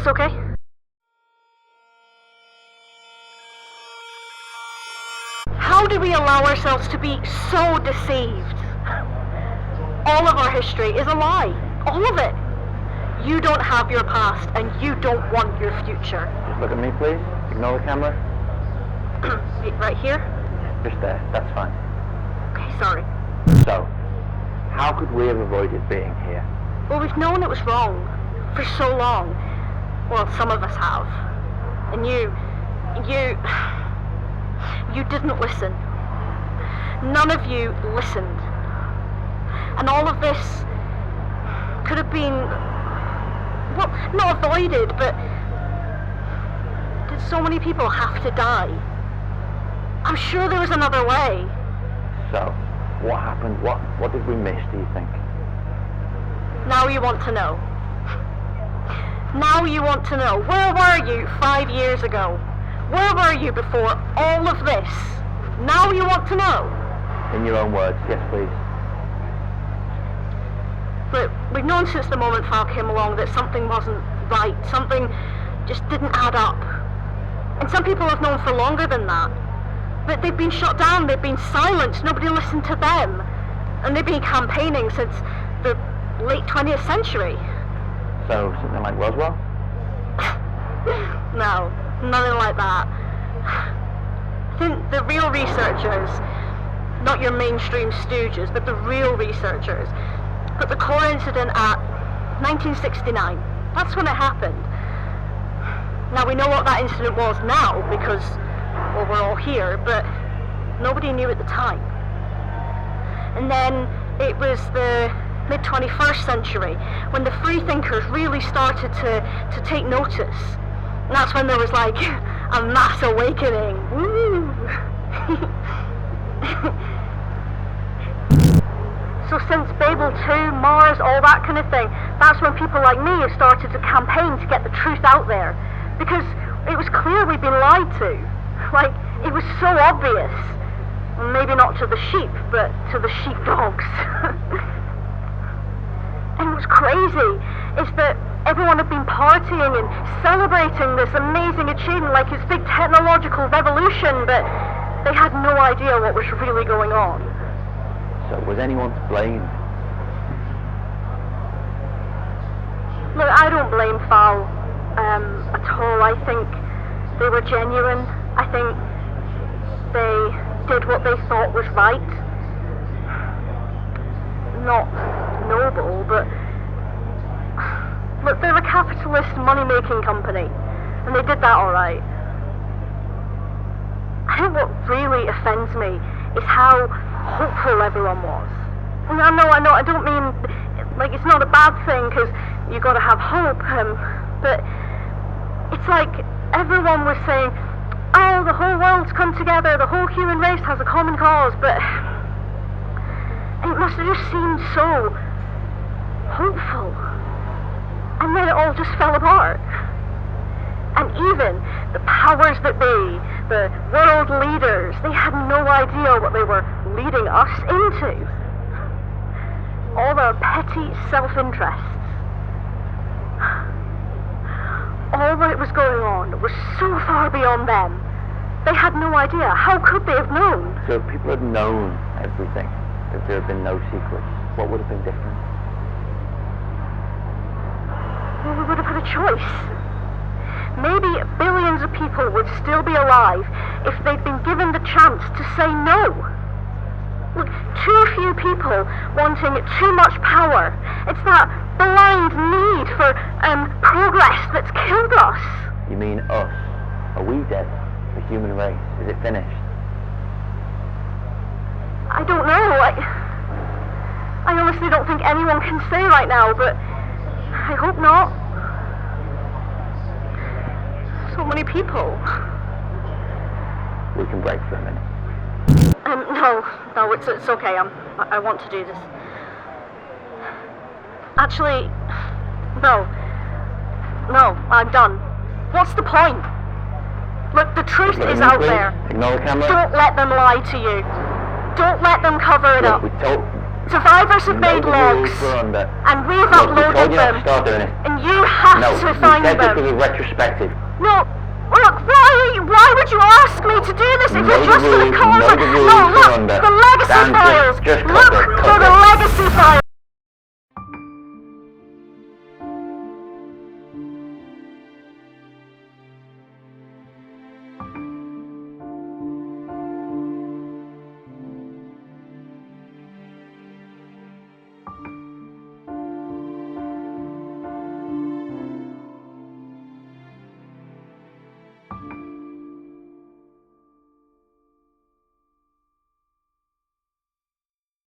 this okay? How do we allow ourselves to be so deceived? All of our history is a lie. All of it. You don't have your past, and you don't want your future. Just look at me, please. Ignore the camera. Right here? Just there. That's fine. Okay, sorry. So, how could we have avoided being here? Well, we've known it was wrong for so long. Well, some of us have. And you didn't listen. None of you listened. And all of this could have been, well, not avoided, but did so many people have to die? I'm sure there was another way. So, what happened? What did we miss, do you think? Now you want to know. Now you want to know. Where were you 5 years ago? Where were you before all of this? Now you want to know. In your own words, yes please. But we've known since the moment Fal came along that something wasn't right. Something just didn't add up. And some people have known for longer than that. But they've been shut down, they've been silenced, nobody listened to them. And they've been campaigning since the late 20th century. So, something like Roswell? No, nothing like that. I think the real researchers, not your mainstream stooges, but the real researchers, put the core incident at 1969. That's when it happened. Now we know what that incident was now because, well, we're all here, but nobody knew at the time. And then it was the mid-21st century when the free thinkers really started to take notice. And that's when there was like a mass awakening. Woo! So since Babel 2, Mars, all that kind of thing, that's when people like me have started to campaign to get the truth out there. Because it was clear we'd been lied to. Like, it was so obvious. Maybe not to the sheep, but to the sheepdogs. And what's crazy is that everyone had been partying and celebrating this amazing achievement, like this big technological revolution, but they had no idea what was really going on. So, was anyone to blame? Look, I don't blame Fal at all. I think they were genuine. I think they did what they thought was right. Not noble, but look, they're a capitalist money-making company, and they did that all right. I think what really offends me is how hopeful everyone was. And I know, I don't mean, like, it's not a bad thing, because you got to have hope, but it's like everyone was saying, oh, the whole world's come together, the whole human race has a common cause, but it must have just seemed so hopeful. And then it all just fell apart. And even the powers that be, the world leaders, they had no idea what they were leading us into. All their petty self-interests. All that was going on was so far beyond them. They had no idea. How could they have known? So if people had known everything, if there had been no secrets, what would have been different? Well, we would have had a choice. Maybe billions of people would still be alive if they'd been given the chance to say no. Look, too few people wanting too much power. It's that blind need for progress that's killed us. You mean us? Are we dead? The human race? Is it finished? I don't know. I honestly don't think anyone can say right now, but I hope not. So many people. We can break for a minute. No, it's okay. I want to do this. Actually, no, I'm done. What's the point? Look, the truth is out there. Ignore the camera. Don't let them lie to you. Don't let them cover it up. Survivors have made logs, and we've uploaded them, and you have to find them. No, you said this was retrospective. No, look, why would you ask me to do this if you're just going to call them? No, look, the legacy files. Just Look for the legacy files.